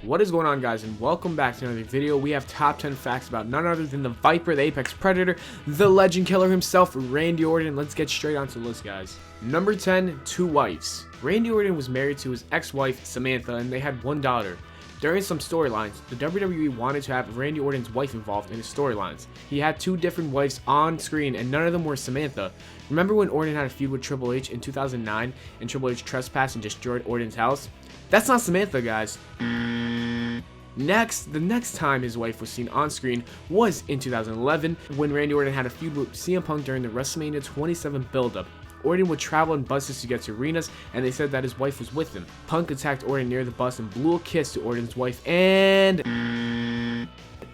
What is going on, guys, and welcome back to another video. We have top 10 facts about none other than the Viper, the Apex Predator, the legend killer himself, Randy Orton. Let's get straight onto the list, guys. Number 10, two wives. Randy Orton was married to his ex-wife, Samantha, and they had one daughter. During some storylines, the WWE wanted to have Randy Orton's wife involved in his storylines. He had two different wives on screen, and none of them were Samantha. Remember when Orton had a feud with Triple H in 2009, and Triple H trespassed and destroyed Orton's house? That's not Samantha, guys. Next, the next time his wife was seen on screen was in 2011, when Randy Orton had a feud with CM Punk during the WrestleMania 27 build-up. Orton would travel in buses to get to arenas, and they said that his wife was with him. Punk attacked Orton near the bus and blew a kiss to Orton's wife, and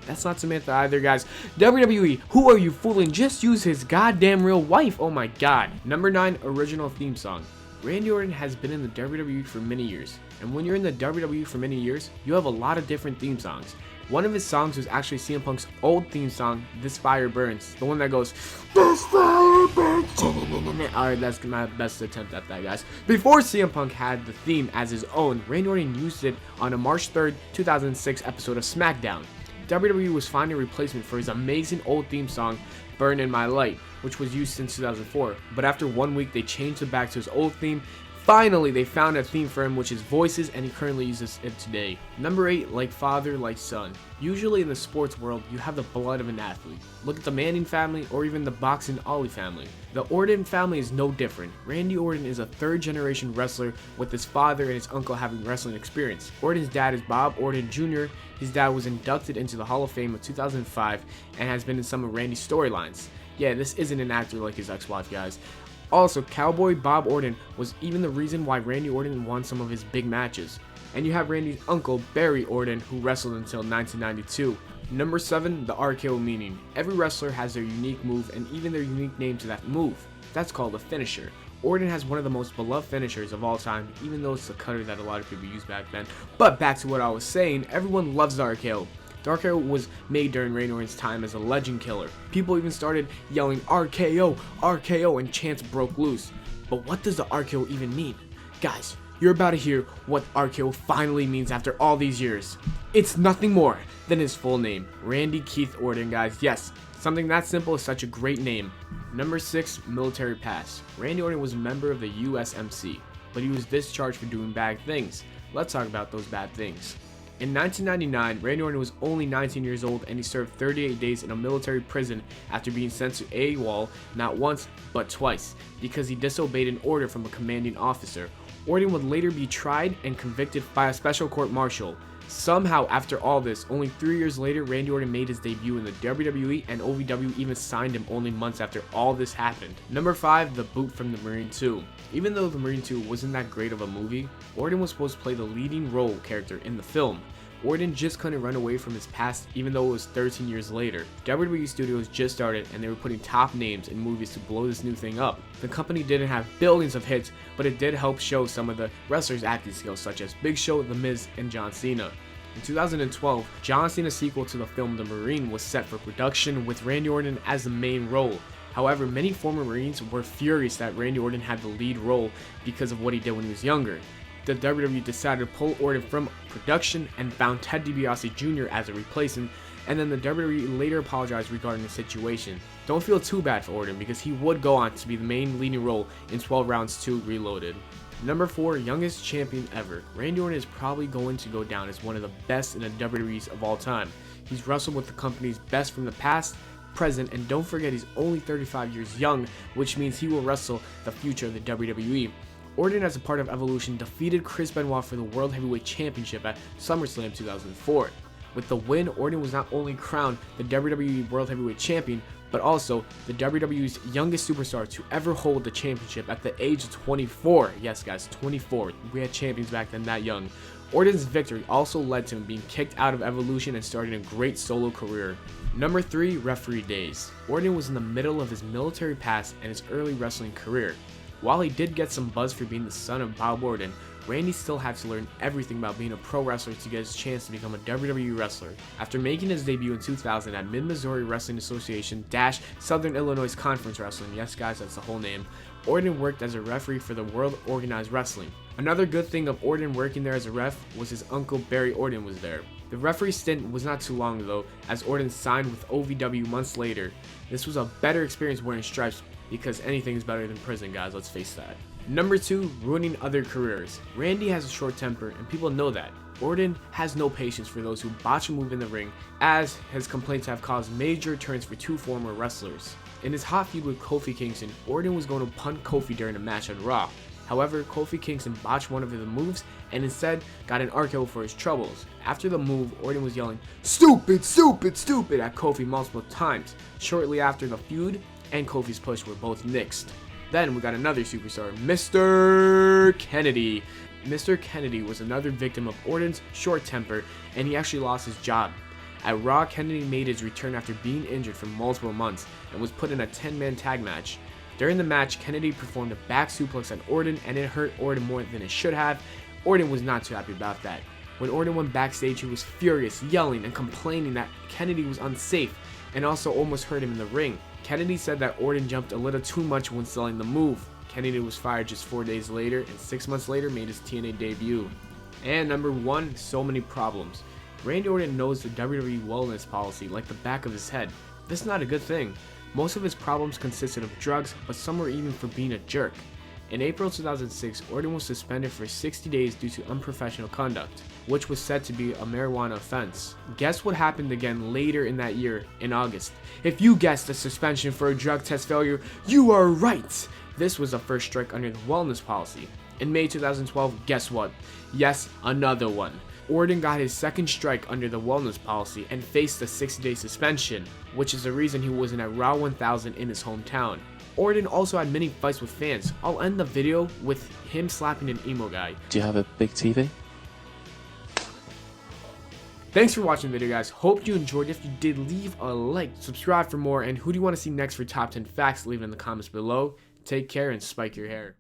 that's not Samantha either, guys. WWE, who are you fooling? Just use his goddamn real wife. Oh my god. Number 9, original theme song. Randy Orton has been in the WWE for many years, and when you're in the WWE for many years, you have a lot of different theme songs. One of his songs was actually CM Punk's old theme song, This Fire Burns, the one that goes, This Fire Burns. Alright, that's my best attempt at that, guys. Before CM Punk had the theme as his own, Randy Orton used it on a March 3rd, 2006 episode of SmackDown. WWE was finding a replacement for his amazing old theme song, Burn in My Light, which was used since 2004, but after 1 week they changed it back to his old theme. Finally, they found a theme for him, which is Voices, and he currently uses it today. Number 8, like father, like son. Usually in the sports world, you have the blood of an athlete. Look at the Manning family, or even the boxing Ollie family. The Orton family is no different. Randy Orton is a third-generation wrestler, with his father and his uncle having wrestling experience. Orton's dad is Bob Orton Jr. His dad was inducted into the Hall of Fame in 2005, and has been in some of Randy's storylines. Yeah, this isn't an actor like his ex-wife, guys. Also, Cowboy Bob Orton was even the reason why Randy Orton won some of his big matches. And you have Randy's uncle, Barry Orton, who wrestled until 1992. Number 7, the RKO meaning. Every wrestler has their unique move and even their unique name to that move. That's called a finisher. Orton has one of the most beloved finishers of all time, even though it's the cutter that a lot of people used back then. But back to what I was saying, everyone loves the RKO. The RKO was made during Randy Orton's time as a legend killer. People even started yelling RKO, RKO, and chants broke loose. But what does the RKO even mean? Guys, you're about to hear what RKO finally means after all these years. It's nothing more than his full name, Randy Keith Orton, guys. Yes, something that simple is such a great name. Number 6, military pass. Randy Orton was a member of the USMC, but he was discharged for doing bad things. Let's talk about those bad things. In 1999, Randy Orton was only 19 years old, and he served 38 days in a military prison after being sent to AWOL not once, but twice, because he disobeyed an order from a commanding officer. Orton would later be tried and convicted by a special court-martial. Somehow, after all this, only 3 years later, Randy Orton made his debut in the WWE, and OVW even signed him only months after all this happened. Number 5, the boot from the Marine 2. Even though the Marine 2 wasn't that great of a movie, Orton was supposed to play the leading role character in the film. Orton just couldn't run away from his past, even though it was 13 years later. WWE Studios just started, and they were putting top names in movies to blow this new thing up. The company didn't have billions of hits, but it did help show some of the wrestlers' acting skills, such as Big Show, The Miz, and John Cena. In 2012, John Cena's sequel to the film The Marine was set for production, with Randy Orton as the main role. However, many former Marines were furious that Randy Orton had the lead role because of what he did when he was younger. The WWE decided to pull Orton from production and found Ted DiBiase Jr. as a replacement, and then the WWE later apologized regarding the situation. Don't feel too bad for Orton, because he would go on to be the main leading role in 12 Rounds 2 Reloaded. Number 4, youngest champion ever. Randy Orton is probably going to go down as one of the best in the WWE's of all time. He's wrestled with the company's best from the past, present, and don't forget he's only 35 years young, which means he will wrestle the future of the WWE. Orton, as a part of Evolution, defeated Chris Benoit for the World Heavyweight Championship at SummerSlam 2004. With the win, Orton was not only crowned the WWE World Heavyweight Champion, but also the WWE's youngest superstar to ever hold the championship at the age of 24. Yes, guys, 24. We had champions back then that young. Orton's victory also led to him being kicked out of Evolution and starting a great solo career. Number 3, referee days. Orton was in the middle of his military past and his early wrestling career. While he did get some buzz for being the son of Bob Orton, Randy still had to learn everything about being a pro wrestler to get his chance to become a WWE wrestler. After making his debut in 2000 at Mid-Missouri Wrestling Association - Southern Illinois Conference Wrestling, yes guys, that's the whole name, Orton worked as a referee for the World Organized Wrestling. Another good thing of Orton working there as a ref was his uncle Barry Orton was there. The referee stint was not too long though, as Orton signed with OVW months later. This was a better experience wearing stripes because anything is better than prison, guys, let's face that. Number 2, ruining other careers. Randy has a short temper and people know that. Orton has no patience for those who botch a move in the ring, as his complaints have caused major turns for 2 former wrestlers. In his hot feud with Kofi Kingston, Orton was going to punt Kofi during a match on Raw. However, Kofi Kingston botched one of the moves and instead got an RKO for his troubles. After the move, Orton was yelling, "Stupid, stupid, stupid" at Kofi multiple times. Shortly after, the feud and Kofi's push were both nixed. Then we got another superstar, Mr. Kennedy. Mr. Kennedy was another victim of Orton's short temper, and he actually lost his job. At Raw, Kennedy made his return after being injured for multiple months and was put in a 10-man tag match. During the match, Kennedy performed a back suplex on Orton and it hurt Orton more than it should have. Orton was not too happy about that. When Orton went backstage, he was furious, yelling and complaining that Kennedy was unsafe and also almost hurt him in the ring. Kennedy said that Orton jumped a little too much when selling the move. Kennedy was fired just 4 days later and 6 months later made his TNA debut. And number 1, so many problems. Randy Orton knows the WWE wellness policy like the back of his head. This is not a good thing. Most of his problems consisted of drugs, but some were even for being a jerk. In April 2006, Orton was suspended for 60 days due to unprofessional conduct, which was said to be a marijuana offense. Guess what happened again later in that year, in August? If you guessed a suspension for a drug test failure, you are right! This was the first strike under the wellness policy. In May 2012, guess what? Yes, another one. Orton got his second strike under the wellness policy and faced a 60-day suspension, which is the reason he wasn't at Raw 1000 in his hometown. Orton also had many fights with fans. I'll end the video with him slapping an emo guy. Do you have a big TV? Thanks for watching the video, guys. Hope you enjoyed. If you did, leave a like, subscribe for more, and who do you want to see next for top 10 facts? Leave it in the comments below. Take care and spike your hair.